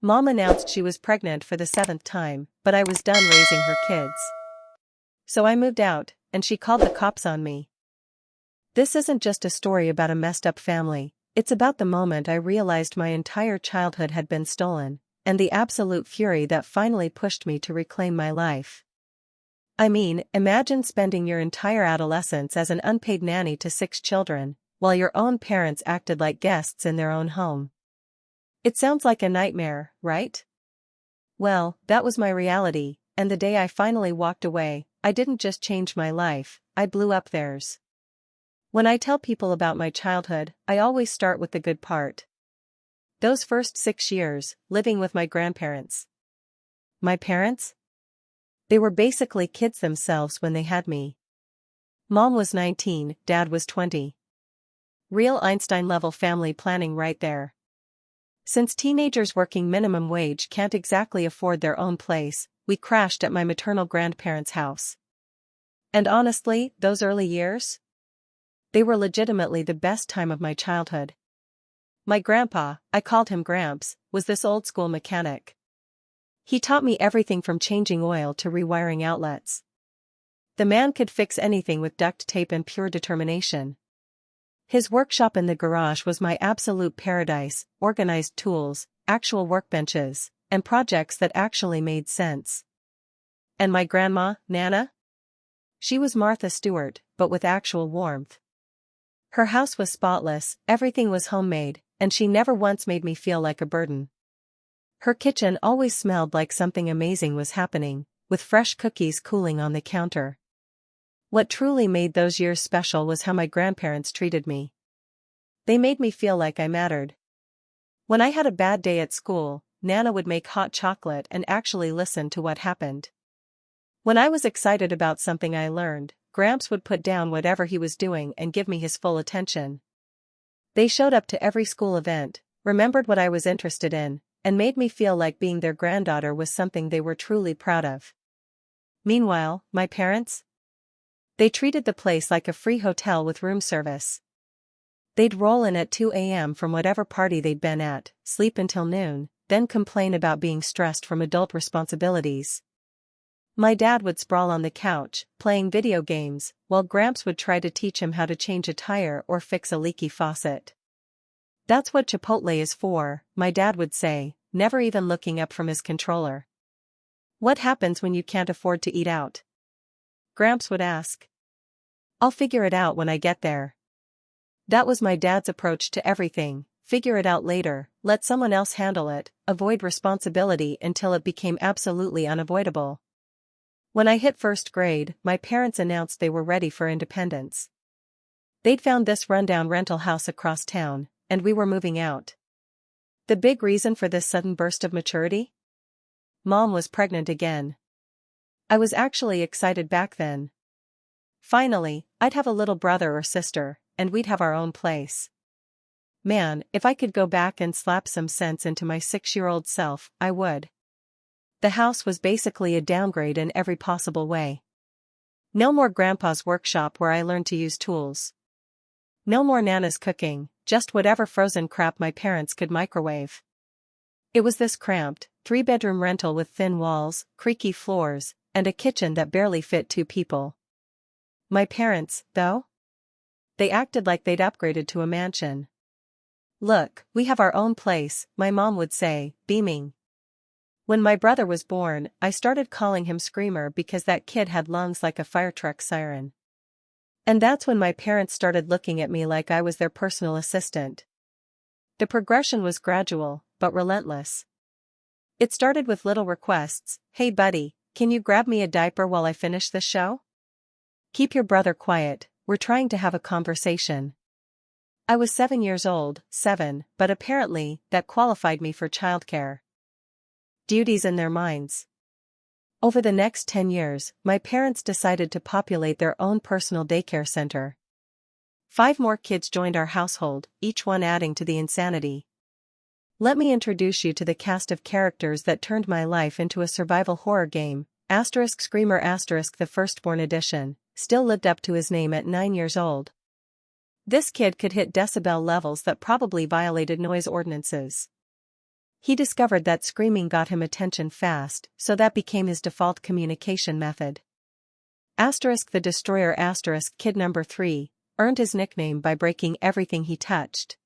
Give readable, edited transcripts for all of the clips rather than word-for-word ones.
Mom announced she was pregnant for the seventh time, but I was done raising her kids. So I moved out, and she called the cops on me. This isn't just a story about a messed up family, it's about the moment I realized my entire childhood had been stolen, and the absolute fury that finally pushed me to reclaim my life. I mean, imagine spending your entire adolescence as an unpaid nanny to 6 children, while your own parents acted like guests in their own home. It sounds like a nightmare, right? Well, that was my reality, and the day I finally walked away, I didn't just change my life, I blew up theirs. When I tell people about my childhood, I always start with the good part. Those first 6 years, living with my grandparents. My parents? They were basically kids themselves when they had me. Mom was 19, Dad was 20. Real Einstein-level family planning right there. Since teenagers working minimum wage can't exactly afford their own place, we crashed at my maternal grandparents' house. And honestly, those early years? They were legitimately the best time of my childhood. My grandpa, I called him Gramps, was this old-school mechanic. He taught me everything from changing oil to rewiring outlets. The man could fix anything with duct tape and pure determination. His workshop in the garage was my absolute paradise, organized tools, actual workbenches, and projects that actually made sense. And my grandma, Nana? She was Martha Stewart, but with actual warmth. Her house was spotless, everything was homemade, and she never once made me feel like a burden. Her kitchen always smelled like something amazing was happening, with fresh cookies cooling on the counter. What truly made those years special was how my grandparents treated me. They made me feel like I mattered. When I had a bad day at school, Nana would make hot chocolate and actually listen to what happened. When I was excited about something I learned, Gramps would put down whatever he was doing and give me his full attention. They showed up to every school event, remembered what I was interested in, and made me feel like being their granddaughter was something they were truly proud of. Meanwhile, my parents? They treated the place like a free hotel with room service. They'd roll in at 2 a.m. from whatever party they'd been at, sleep until noon, then complain about being stressed from adult responsibilities. My dad would sprawl on the couch, playing video games, while Gramps would try to teach him how to change a tire or fix a leaky faucet. "That's what Chipotle is for," my dad would say, never even looking up from his controller. "What happens when you can't afford to eat out?" Gramps would ask. "I'll figure it out when I get there." That was my dad's approach to everything: figure it out later, let someone else handle it, avoid responsibility until it became absolutely unavoidable. When I hit first grade, my parents announced they were ready for independence. They'd found this rundown rental house across town, and we were moving out. The big reason for this sudden burst of maturity? Mom was pregnant again. I was actually excited back then. Finally, I'd have a little brother or sister, and we'd have our own place. Man, if I could go back and slap some sense into my 6-year-old self, I would. The house was basically a downgrade in every possible way. No more Grandpa's workshop where I learned to use tools. No more Nana's cooking, just whatever frozen crap my parents could microwave. It was this cramped, 3-bedroom rental with thin walls, creaky floors, and a kitchen that barely fit 2 people. My parents, though? They acted like they'd upgraded to a mansion. "Look, we have our own place," my mom would say, beaming. When my brother was born, I started calling him Screamer because that kid had lungs like a fire truck siren. And that's when my parents started looking at me like I was their personal assistant. The progression was gradual, but relentless. It started with little requests: "Hey buddy, can you grab me a diaper while I finish this show? Keep your brother quiet, we're trying to have a conversation." I was 7 years old, but apparently, that qualified me for childcare. Duties in their minds. Over the next 10 years, my parents decided to populate their own personal daycare center. 5 more kids joined our household, each one adding to the insanity. Let me introduce you to the cast of characters that turned my life into a survival horror game. Screamer the Firstborn Edition, still lived up to his name at 9 years old. This kid could hit decibel levels that probably violated noise ordinances. He discovered that screaming got him attention fast, so that became his default communication method. The Destroyer kid number 3 earned his nickname by breaking everything he touched.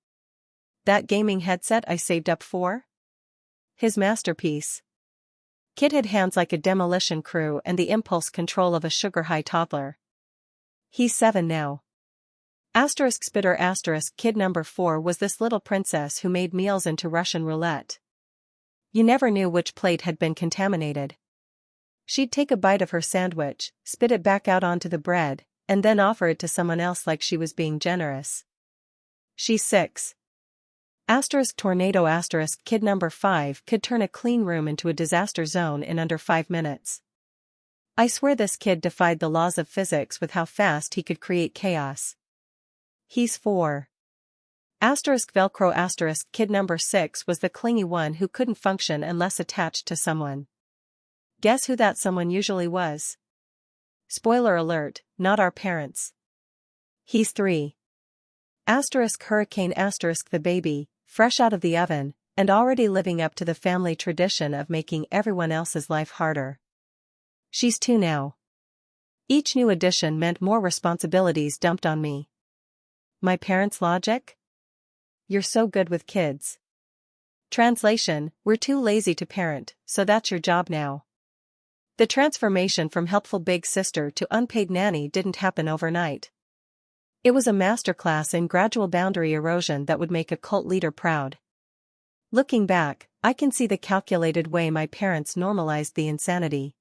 That gaming headset I saved up for? His masterpiece. Kid had hands like a demolition crew and the impulse control of a sugar-high toddler. He's 7 now. Spitter kid number 4 was this little princess who made meals into Russian roulette. You never knew which plate had been contaminated. She'd take a bite of her sandwich, spit it back out onto the bread, and then offer it to someone else like she was being generous. She's 6. Tornado kid number 5 could turn a clean room into a disaster zone in under 5 minutes. I swear this kid defied the laws of physics with how fast he could create chaos. He's 4. Velcro kid number 6 was the clingy one who couldn't function unless attached to someone. Guess who that someone usually was? Spoiler alert, not our parents. He's 3. Hurricane the baby, fresh out of the oven, and already living up to the family tradition of making everyone else's life harder. She's 2 now. Each new addition meant more responsibilities dumped on me. My parents' logic? You're so good with kids. Translation: we're too lazy to parent, so that's your job now. The transformation from helpful big sister to unpaid nanny didn't happen overnight. It was a masterclass in gradual boundary erosion that would make a cult leader proud. Looking back, I can see the calculated way my parents normalized the insanity.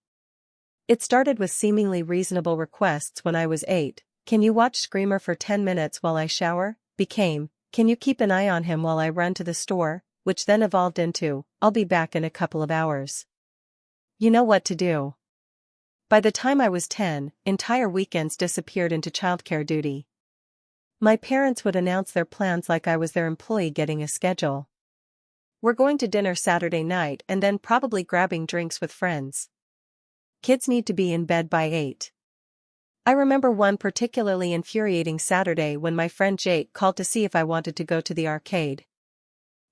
It started with seemingly reasonable requests when I was 8. Can you watch Screamer for 10 minutes while I shower? Became, can you keep an eye on him while I run to the store? Which then evolved into, I'll be back in a couple of hours. You know what to do. By the time I was 10, entire weekends disappeared into childcare duty. My parents would announce their plans like I was their employee getting a schedule. We're going to dinner Saturday night and then probably grabbing drinks with friends. Kids need to be in bed by 8. I remember one particularly infuriating Saturday when my friend Jake called to see if I wanted to go to the arcade.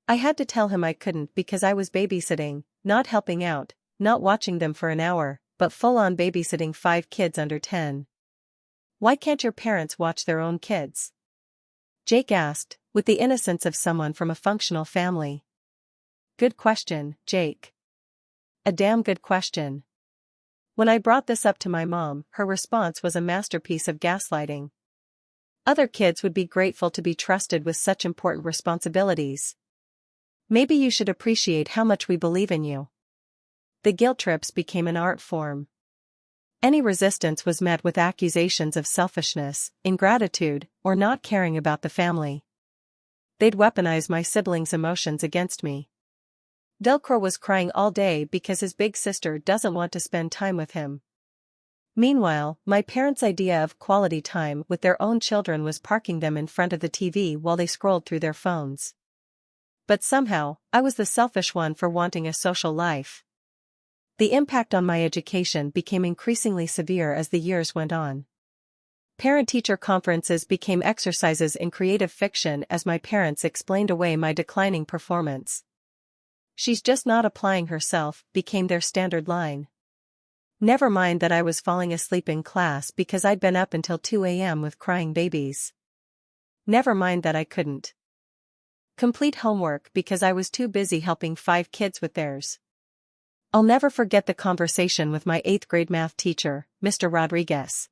I had to tell him I couldn't because I was babysitting, not helping out, not watching them for an hour, but full-on babysitting 5 kids under 10. Why can't your parents watch their own kids? Jake asked, with the innocence of someone from a functional family. Good question, Jake. A damn good question. When I brought this up to my mom, her response was a masterpiece of gaslighting. Other kids would be grateful to be trusted with such important responsibilities. Maybe you should appreciate how much we believe in you. The guilt trips became an art form. Any resistance was met with accusations of selfishness, ingratitude, or not caring about the family. They'd weaponize my siblings' emotions against me. Delcro was crying all day because his big sister doesn't want to spend time with him. Meanwhile, my parents' idea of quality time with their own children was parking them in front of the TV while they scrolled through their phones. But somehow, I was the selfish one for wanting a social life. The impact on my education became increasingly severe as the years went on. Parent-teacher conferences became exercises in creative fiction as my parents explained away my declining performance. She's just not applying herself, became their standard line. Never mind that I was falling asleep in class because I'd been up until 2 a.m. with crying babies. Never mind that I couldn't complete homework because I was too busy helping 5 kids with theirs. I'll never forget the conversation with my 8th grade math teacher, Mr. Rodriguez.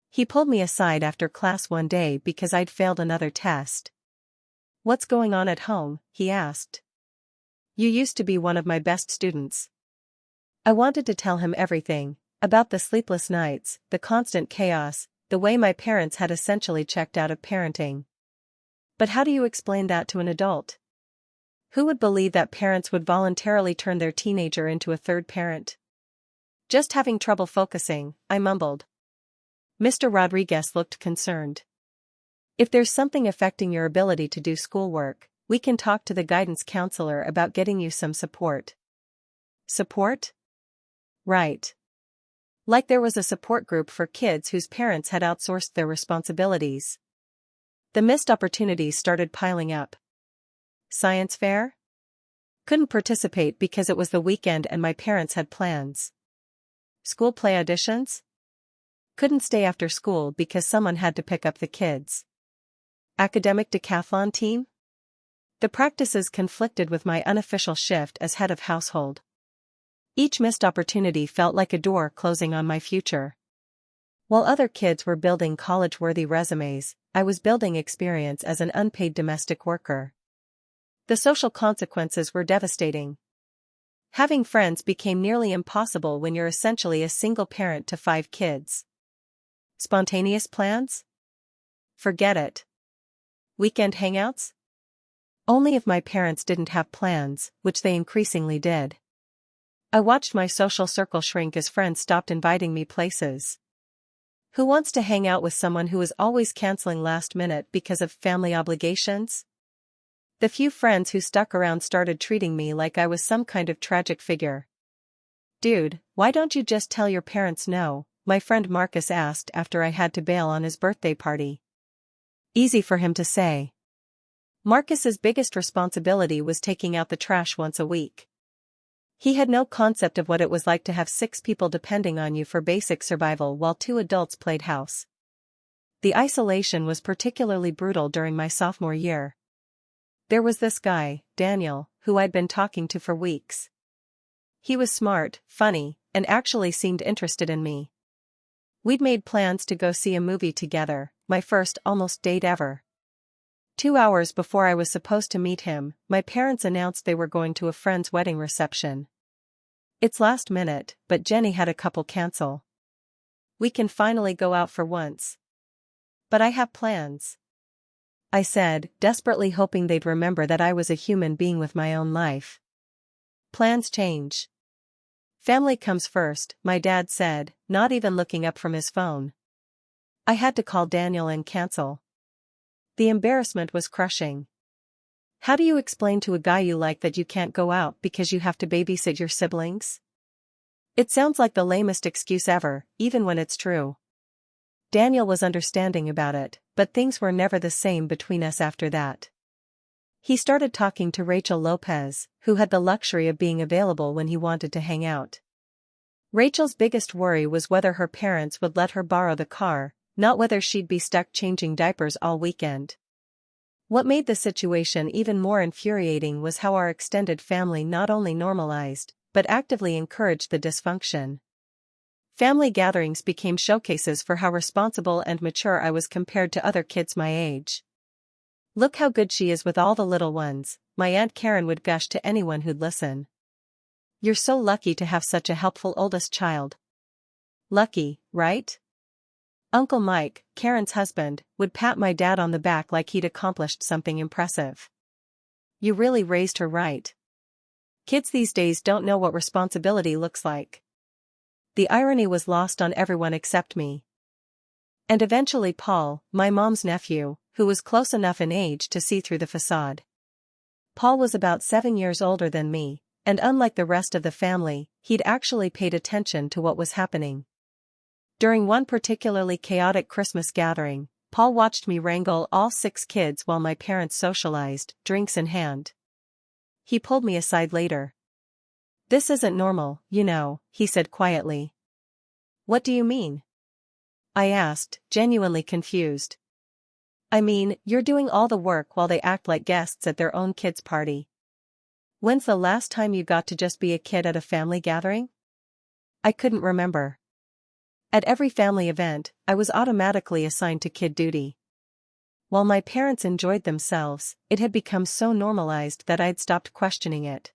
He pulled me aside after class one day because I'd failed another test. "What's going on at home?" he asked. "You used to be one of my best students." I wanted to tell him everything, about the sleepless nights, the constant chaos, the way my parents had essentially checked out of parenting. But how do you explain that to an adult? Who would believe that parents would voluntarily turn their teenager into a third parent? "Just having trouble focusing," I mumbled. Mr. Rodriguez looked concerned. "If there's something affecting your ability to do schoolwork, we can talk to the guidance counselor about getting you some support." Support? Right. Like there was a support group for kids whose parents had outsourced their responsibilities. The missed opportunities started piling up. Science fair? Couldn't participate because it was the weekend and my parents had plans. School play auditions? Couldn't stay after school because someone had to pick up the kids. Academic decathlon team? The practices conflicted with my unofficial shift as head of household. Each missed opportunity felt like a door closing on my future. While other kids were building college-worthy resumes, I was building experience as an unpaid domestic worker. The social consequences were devastating. Having friends became nearly impossible when you're essentially a single parent to 5 kids. Spontaneous plans? Forget it. Weekend hangouts? Only if my parents didn't have plans, which they increasingly did. I watched my social circle shrink as friends stopped inviting me places. Who wants to hang out with someone who is always canceling last minute because of family obligations? The few friends who stuck around started treating me like I was some kind of tragic figure. "Dude, why don't you just tell your parents no?" my friend Marcus asked after I had to bail on his birthday party. Easy for him to say. Marcus's biggest responsibility was taking out the trash once a week. He had no concept of what it was like to have 6 people depending on you for basic survival while 2 adults played house. The isolation was particularly brutal during my sophomore year. There was this guy, Daniel, who I'd been talking to for weeks. He was smart, funny, and actually seemed interested in me. We'd made plans to go see a movie together, my first almost date ever. 2 hours before I was supposed to meet him, my parents announced they were going to a friend's wedding reception. It's last minute, but Jenny had a couple cancel. We can finally go out for once. But I have plans, I said, desperately hoping they'd remember that I was a human being with my own life. Plans change. Family comes first, my dad said, not even looking up from his phone. I had to call Daniel and cancel. The embarrassment was crushing. How do you explain to a guy you like that you can't go out because you have to babysit your siblings? It sounds like the lamest excuse ever, even when it's true. Daniel was understanding about it, but things were never the same between us after that. He started talking to Rachel Lopez, who had the luxury of being available when he wanted to hang out. Rachel's biggest worry was whether her parents would let her borrow the car, not whether she'd be stuck changing diapers all weekend. What made the situation even more infuriating was how our extended family not only normalized, but actively encouraged the dysfunction. Family gatherings became showcases for how responsible and mature I was compared to other kids my age. "Look how good she is with all the little ones," my Aunt Karen would gush to anyone who'd listen. "You're so lucky to have such a helpful oldest child." Lucky, right? Uncle Mike, Karen's husband, would pat my dad on the back like he'd accomplished something impressive. "You really raised her right. Kids these days don't know what responsibility looks like." The irony was lost on everyone except me. And eventually Paul, my mom's nephew, who was close enough in age to see through the facade. Paul was about 7 years older than me, and unlike the rest of the family, he'd actually paid attention to what was happening. During one particularly chaotic Christmas gathering, Paul watched me wrangle all 6 kids while my parents socialized, drinks in hand. He pulled me aside later. "This isn't normal, you know," he said quietly. "What do you mean?" I asked, genuinely confused. "I mean, you're doing all the work while they act like guests at their own kid's party. When's the last time you got to just be a kid at a family gathering?" I couldn't remember. At every family event, I was automatically assigned to kid duty. While my parents enjoyed themselves, it had become so normalized that I'd stopped questioning it.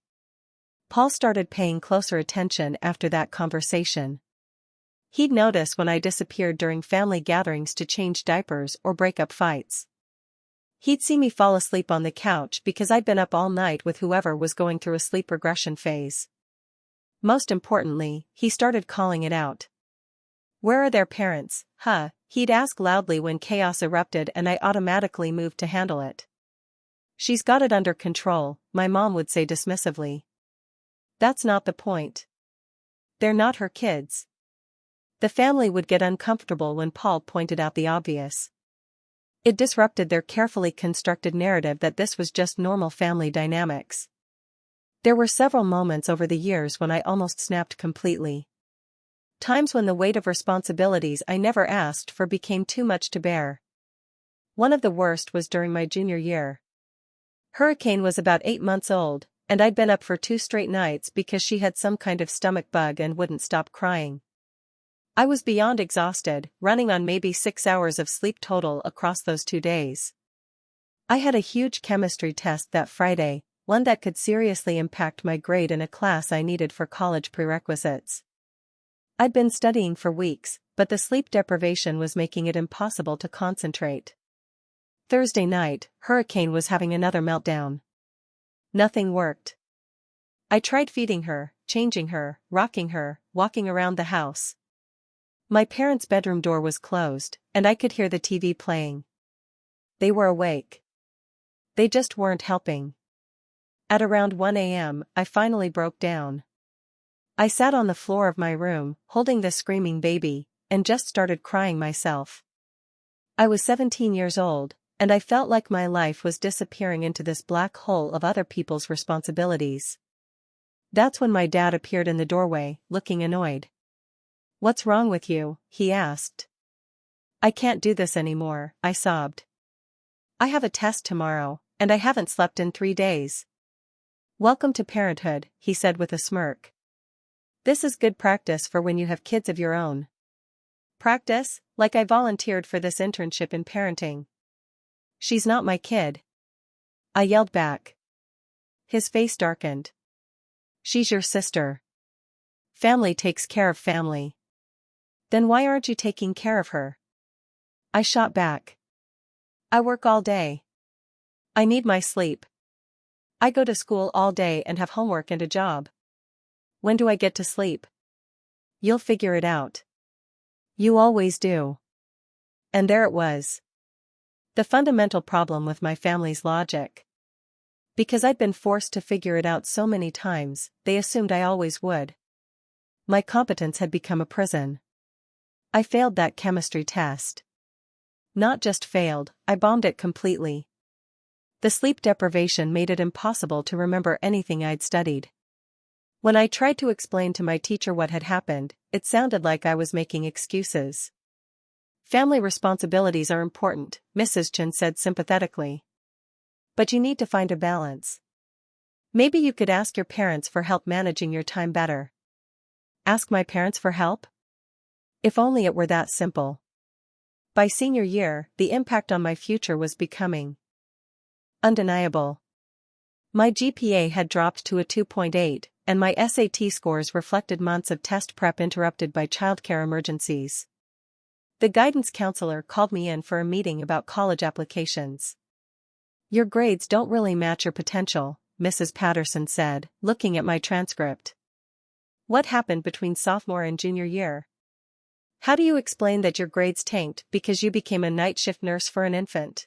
Paul started paying closer attention after that conversation. He'd notice when I disappeared during family gatherings to change diapers or break up fights. He'd see me fall asleep on the couch because I'd been up all night with whoever was going through a sleep regression phase. Most importantly, he started calling it out. "Where are their parents, huh?" he'd ask loudly when chaos erupted and I automatically moved to handle it. "She's got it under control," my mom would say dismissively. "That's not the point. They're not her kids." The family would get uncomfortable when Paul pointed out the obvious. It disrupted their carefully constructed narrative that this was just normal family dynamics. There were several moments over the years when I almost snapped completely. Times when the weight of responsibilities I never asked for became too much to bear. One of the worst was during my junior year. Hurricane was about 8 months old, and I'd been up for 2 straight nights because she had some kind of stomach bug and wouldn't stop crying. I was beyond exhausted, running on maybe 6 hours of sleep total across those 2 days. I had a huge chemistry test that Friday, one that could seriously impact my grade in a class I needed for college prerequisites. I'd been studying for weeks, but the sleep deprivation was making it impossible to concentrate. Thursday night, Hurricane was having another meltdown. Nothing worked. I tried feeding her, changing her, rocking her, walking around the house. My parents' bedroom door was closed, and I could hear the TV playing. They were awake. They just weren't helping. At around 1 a.m., I finally broke down. I sat on the floor of my room, holding the screaming baby, and just started crying myself. I was 17 years old, and I felt like my life was disappearing into this black hole of other people's responsibilities. That's when my dad appeared in the doorway, looking annoyed. "What's wrong with you?" he asked. "I can't do this anymore," I sobbed. "I have a test tomorrow, and I haven't slept in 3 days." "Welcome to parenthood," he said with a smirk. "This is good practice for when you have kids of your own." "Practice? Like I volunteered for this internship in parenting." "She's not my kid," I yelled back. His face darkened. "She's your sister. Family takes care of family." "Then why aren't you taking care of her?" I shot back. "I work all day. I need my sleep. I go to school all day and have homework and a job. When do I get to sleep?" "You'll figure it out. You always do." And there it was. The fundamental problem with my family's logic. Because I'd been forced to figure it out so many times, they assumed I always would. My competence had become a prison. I failed that chemistry test. Not just failed, I bombed it completely. The sleep deprivation made it impossible to remember anything I'd studied. When I tried to explain to my teacher what had happened, it sounded like I was making excuses. "Family responsibilities are important," Mrs. Chen said sympathetically. "But you need to find a balance. Maybe you could ask your parents for help managing your time better." Ask my parents for help? If only it were that simple. By senior year, the impact on my future was becoming undeniable. My GPA had dropped to a 2.8, and my SAT scores reflected months of test prep interrupted by childcare emergencies. The guidance counselor called me in for a meeting about college applications. "Your grades don't really match your potential," Mrs. Patterson said, looking at my transcript. "What happened between sophomore and junior year? How do you explain that your grades tanked because you became a night shift nurse for an infant?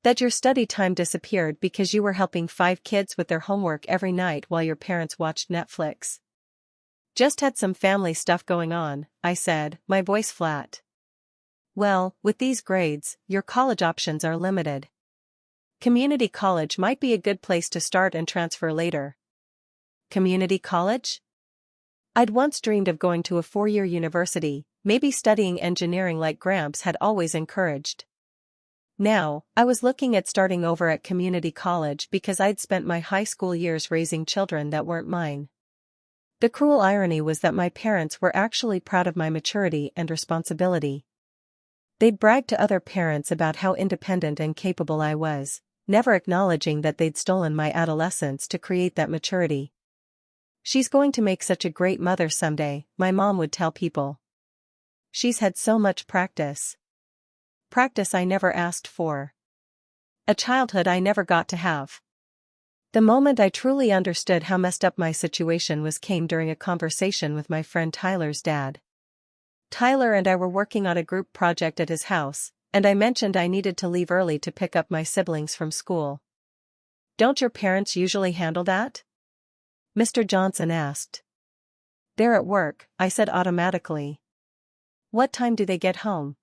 That your study time disappeared because you were helping 5 kids with their homework every night while your parents watched Netflix?" "Just had some family stuff going on," I said, my voice flat. "Well, with these grades, your college options are limited. Community college might be a good place to start and transfer later." Community college? I'd once dreamed of going to a 4-year university, maybe studying engineering like Gramps had always encouraged. Now, I was looking at starting over at community college because I'd spent my high school years raising children that weren't mine. The cruel irony was that my parents were actually proud of my maturity and responsibility. They'd brag to other parents about how independent and capable I was, never acknowledging that they'd stolen my adolescence to create that maturity. "She's going to make such a great mother someday," my mom would tell people. "She's had so much practice. Practice I never asked for. A childhood I never got to have." The moment I truly understood how messed up my situation came during a conversation with my friend Tyler's dad. Tyler and I were working on a group project at his house, and I mentioned I needed to leave early to pick up my siblings from school. "Don't your parents usually handle that?" Mr. Johnson asked. "They're at work," I said automatically. "What time do they get home?"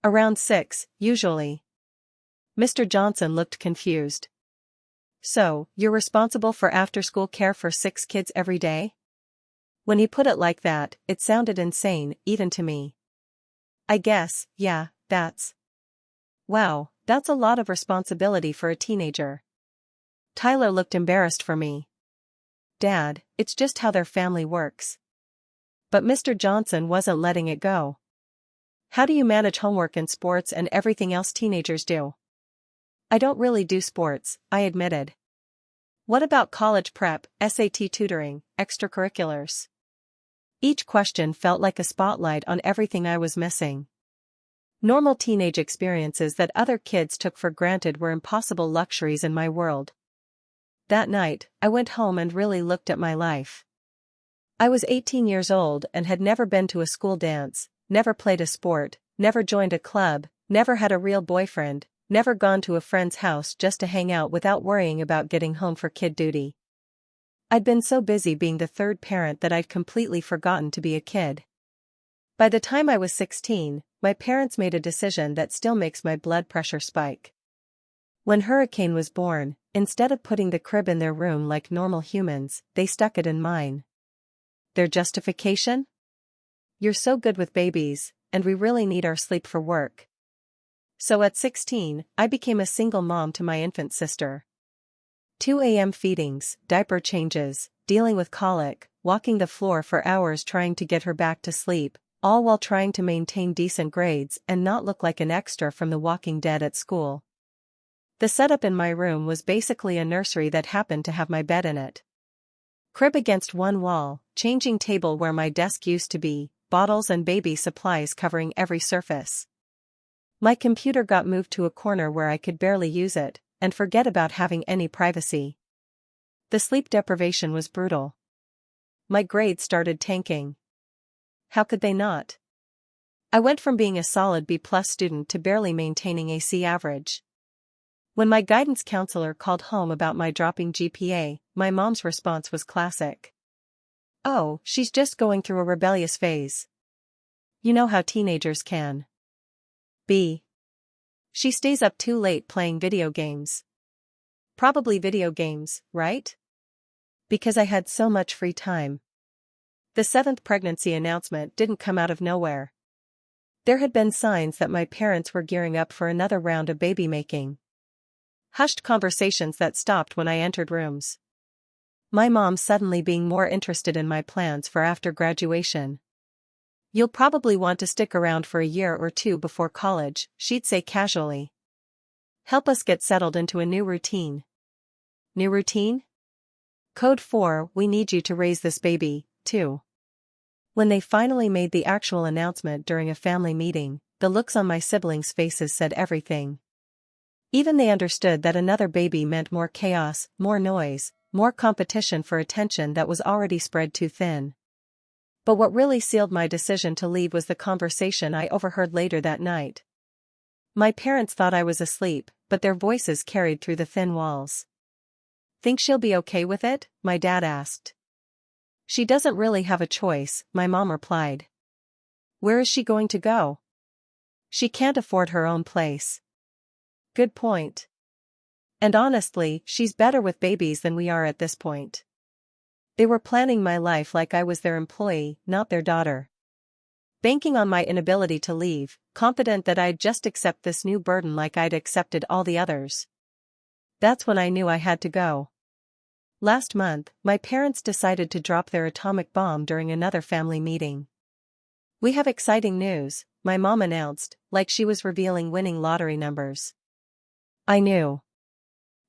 "Around 6, usually." Mr. Johnson looked confused. So, you're responsible for after-school care for 6 kids every day? When he put it like that, it sounded insane, even to me. I guess, yeah, Wow, that's a lot of responsibility for a teenager. Tyler looked embarrassed for me. Dad, it's just how their family works. But Mr. Johnson wasn't letting it go. How do you manage homework and sports and everything else teenagers do? I don't really do sports, I admitted. What about college prep, SAT tutoring, extracurriculars? Each question felt like a spotlight on everything I was missing. Normal teenage experiences that other kids took for granted were impossible luxuries in my world. That night, I went home and really looked at my life. I was 18 years old and had never been to a school dance, never played a sport, never joined a club, never had a real boyfriend, never gone to a friend's house just to hang out without worrying about getting home for kid duty. I'd been so busy being the third parent that I'd completely forgotten to be a kid. By the time I was 16, my parents made a decision that still makes my blood pressure spike. When Hurricane was born, instead of putting the crib in their room like normal humans, they stuck it in mine. Their justification? You're so good with babies, and we really need our sleep for work. So at 16, I became a single mom to my infant sister. 2 a.m. feedings, diaper changes, dealing with colic, walking the floor for hours trying to get her back to sleep, all while trying to maintain decent grades and not look like an extra from The Walking Dead at school. The setup in my room was basically a nursery that happened to have my bed in it. Crib against one wall, changing table where my desk used to be, bottles and baby supplies covering every surface. My computer got moved to a corner where I could barely use it, and forget about having any privacy. The sleep deprivation was brutal. My grades started tanking. How could they not? I went from being a solid B+ student to barely maintaining a C average. When my guidance counselor called home about my dropping GPA, my mom's response was classic. Oh, she's just going through a rebellious phase. You know how teenagers can be. She stays up too late playing video games. Probably video games, right? Because I had so much free time. The 7th pregnancy announcement didn't come out of nowhere. There had been signs that my parents were gearing up for another round of baby making. Hushed conversations that stopped when I entered rooms. My mom suddenly being more interested in my plans for after graduation. You'll probably want to stick around for a year or two before college, she'd say casually. Help us get settled into a new routine. New routine? Code 4, we need you to raise this baby, too. When they finally made the actual announcement during a family meeting, the looks on my siblings' faces said everything. Even they understood that another baby meant more chaos, more noise, more competition for attention that was already spread too thin. But what really sealed my decision to leave was the conversation I overheard later that night. My parents thought I was asleep, but their voices carried through the thin walls. Think she'll be okay with it? My dad asked. She doesn't really have a choice, my mom replied. Where is she going to go? She can't afford her own place. Good point. And honestly, she's better with babies than we are at this point. They were planning my life like I was their employee, not their daughter. Banking on my inability to leave, confident that I'd just accept this new burden like I'd accepted all the others. That's when I knew I had to go. Last month, my parents decided to drop their atomic bomb during another family meeting. We have exciting news, my mom announced, like she was revealing winning lottery numbers. I knew.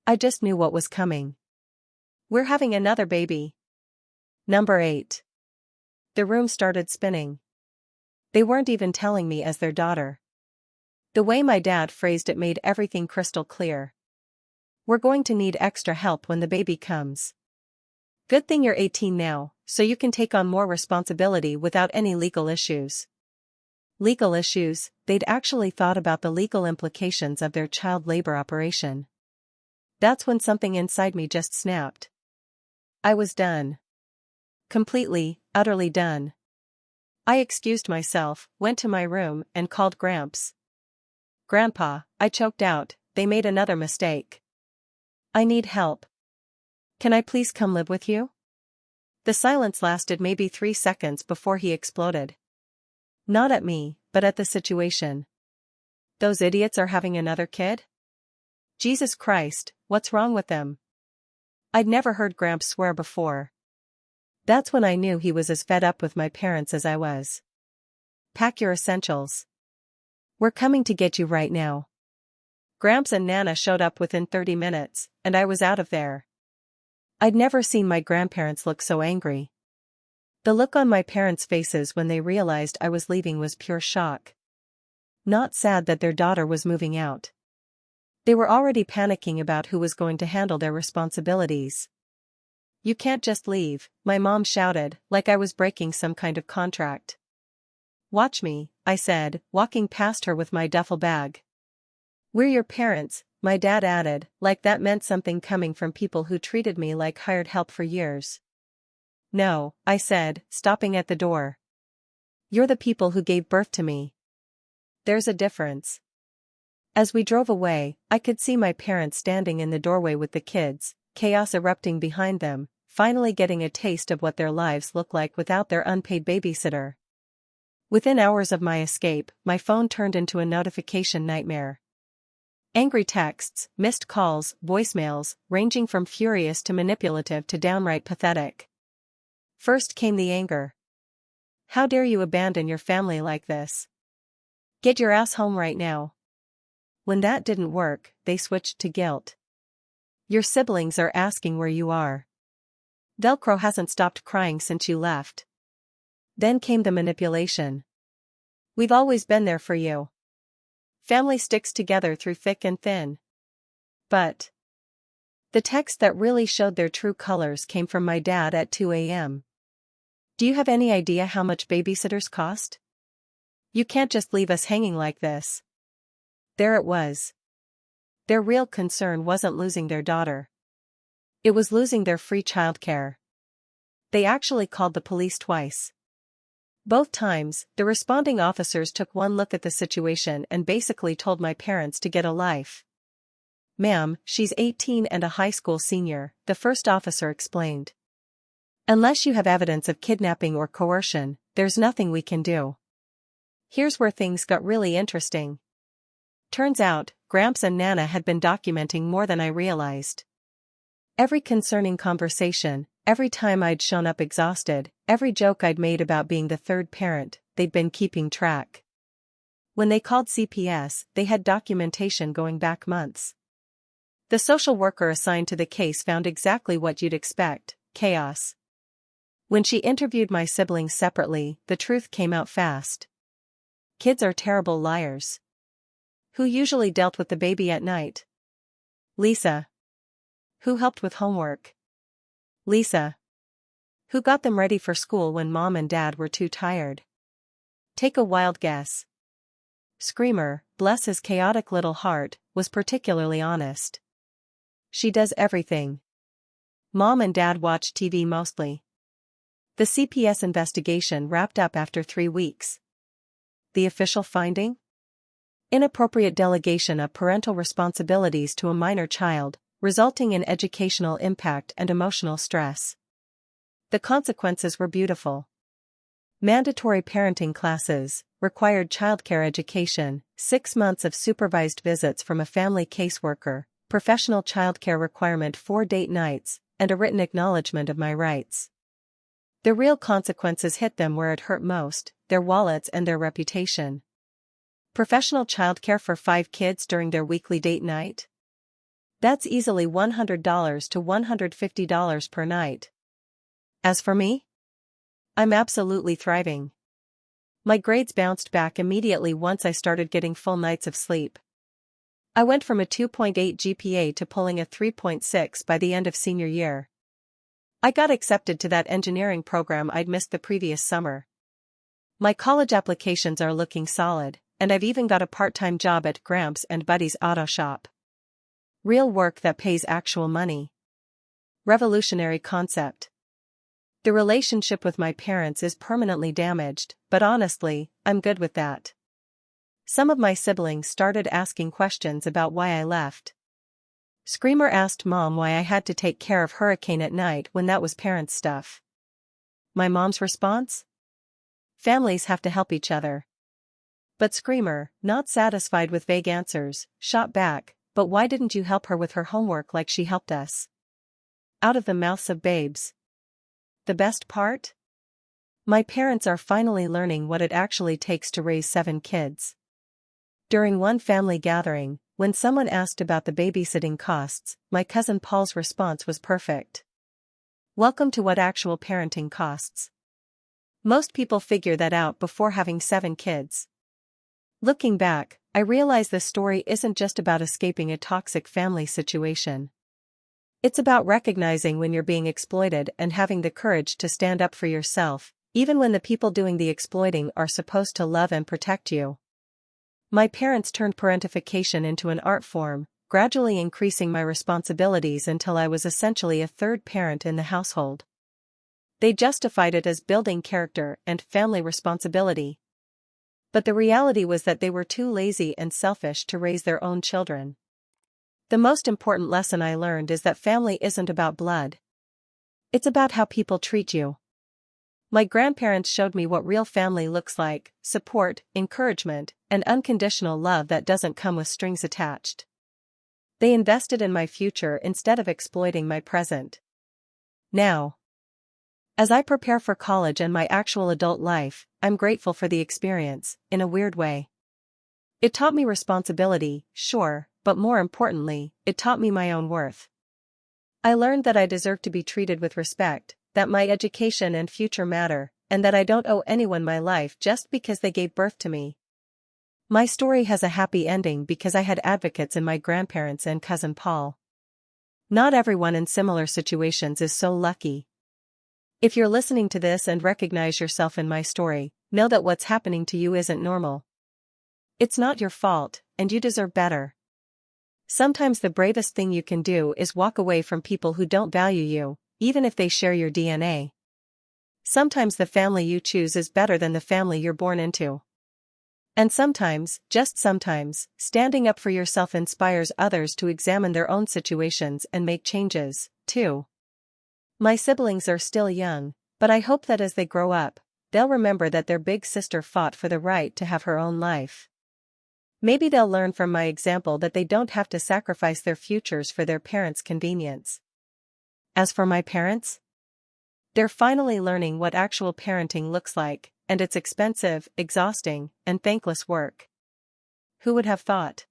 I just knew what was coming. We're having another baby. Number 8. The room started spinning. They weren't even telling me as their daughter. The way my dad phrased it made everything crystal clear. We're going to need extra help when the baby comes. Good thing you're 18 now, so you can take on more responsibility without any legal issues. Legal issues, they'd actually thought about the legal implications of their child labor operation. That's when something inside me just snapped. I was done. Completely, utterly done. I excused myself, went to my room, and called Gramps. Grandpa, I choked out, they made another mistake. I need help. Can I please come live with you? The silence lasted maybe 3 seconds before he exploded. Not at me, but at the situation. Those idiots are having another kid? Jesus Christ, what's wrong with them? I'd never heard Gramps swear before. That's when I knew he was as fed up with my parents as I was. Pack your essentials. We're coming to get you right now. Gramps and Nana showed up within 30 minutes, and I was out of there. I'd never seen my grandparents look so angry. The look on my parents' faces when they realized I was leaving was pure shock. Not sad that their daughter was moving out. They were already panicking about who was going to handle their responsibilities. You can't just leave, my mom shouted, like I was breaking some kind of contract. Watch me, I said, walking past her with my duffel bag. We're your parents, my dad added, like that meant something coming from people who treated me like hired help for years. No, I said, stopping at the door. You're the people who gave birth to me. There's a difference. As we drove away, I could see my parents standing in the doorway with the kids, chaos erupting behind them, finally getting a taste of what their lives look like without their unpaid babysitter. Within hours of my escape, my phone turned into a notification nightmare. Angry texts, missed calls, voicemails, ranging from furious to manipulative to downright pathetic. First came the anger. How dare you abandon your family like this? Get your ass home right now. When that didn't work, they switched to guilt. Your siblings are asking where you are. Velcro hasn't stopped crying since you left. Then came the manipulation. We've always been there for you. Family sticks together through thick and thin. But the text that really showed their true colors came from my dad at 2 a.m. Do you have any idea how much babysitters cost? You can't just leave us hanging like this. There it was. Their real concern wasn't losing their daughter. It was losing their free childcare. They actually called the police twice. Both times, the responding officers took one look at the situation and basically told my parents to get a life. Ma'am, she's 18 and a high school senior, the first officer explained. Unless you have evidence of kidnapping or coercion, there's nothing we can do. Here's where things got really interesting. Turns out, Gramps and Nana had been documenting more than I realized. Every concerning conversation, every time I'd shown up exhausted, every joke I'd made about being the third parent, they'd been keeping track. When they called CPS, they had documentation going back months. The social worker assigned to the case found exactly what you'd expect: chaos. When she interviewed my siblings separately, the truth came out fast. Kids are terrible liars. Who usually dealt with the baby at night? Lisa. Who helped with homework? Lisa. Who got them ready for school when mom and dad were too tired? Take a wild guess. Screamer, bless his chaotic little heart, was particularly honest. She does everything. Mom and dad watch TV mostly. The CPS investigation wrapped up after 3 weeks. The official finding? Inappropriate delegation of parental responsibilities to a minor child, resulting in educational impact and emotional stress. The consequences were beautiful. Mandatory parenting classes, required childcare education, 6 months of supervised visits from a family caseworker, professional childcare requirement 4 date nights, and a written acknowledgement of my rights. The real consequences hit them where it hurt most: their wallets and their reputation. Professional childcare for 5 kids during their weekly date night? That's easily $100 to $150 per night. As for me? I'm absolutely thriving. My grades bounced back immediately once I started getting full nights of sleep. I went from a 2.8 GPA to pulling a 3.6 by the end of senior year. I got accepted to that engineering program I'd missed the previous summer. My college applications are looking solid, and I've even got a part-time job at Gramps and Buddy's auto shop. Real work that pays actual money. Revolutionary concept. The relationship with my parents is permanently damaged, but honestly, I'm good with that. Some of my siblings started asking questions about why I left. Screamer asked Mom why I had to take care of Hurricane at night when that was parents' stuff. My mom's response? Families have to help each other. But Screamer, not satisfied with vague answers, shot back, but why didn't you help her with her homework like she helped us? Out of the mouths of babes. The best part? My parents are finally learning what it actually takes to raise 7 kids. During one family gathering, when someone asked about the babysitting costs, my cousin Paul's response was perfect. Welcome to what actual parenting costs. Most people figure that out before having 7 kids. Looking back, I realize this story isn't just about escaping a toxic family situation. It's about recognizing when you're being exploited and having the courage to stand up for yourself, even when the people doing the exploiting are supposed to love and protect you. My parents turned parentification into an art form, gradually increasing my responsibilities until I was essentially a third parent in the household. They justified it as building character and family responsibility. But the reality was that they were too lazy and selfish to raise their own children. The most important lesson I learned is that family isn't about blood. It's about how people treat you. My grandparents showed me what real family looks like: support, encouragement, and unconditional love that doesn't come with strings attached. They invested in my future instead of exploiting my present. Now, as I prepare for college and my actual adult life, I'm grateful for the experience, in a weird way. It taught me responsibility, sure, but more importantly, it taught me my own worth. I learned that I deserve to be treated with respect, that my education and future matter, and that I don't owe anyone my life just because they gave birth to me. My story has a happy ending because I had advocates in my grandparents and cousin Paul. Not everyone in similar situations is so lucky. If you're listening to this and recognize yourself in my story, know that what's happening to you isn't normal. It's not your fault, and you deserve better. Sometimes the bravest thing you can do is walk away from people who don't value you, even if they share your DNA. Sometimes the family you choose is better than the family you're born into. And sometimes, just sometimes, standing up for yourself inspires others to examine their own situations and make changes, too. My siblings are still young, but I hope that as they grow up, they'll remember that their big sister fought for the right to have her own life. Maybe they'll learn from my example that they don't have to sacrifice their futures for their parents' convenience. As for my parents, they're finally learning what actual parenting looks like, and it's expensive, exhausting, and thankless work. Who would have thought?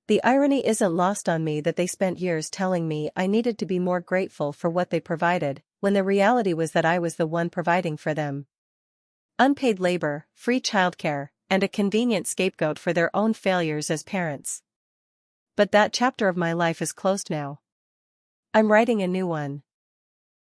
The irony isn't lost on me that they spent years telling me I needed to be more grateful for what they provided, when the reality was that I was the one providing for them. Unpaid labor, free childcare, and a convenient scapegoat for their own failures as parents. But that chapter of my life is closed now. I'm writing a new one.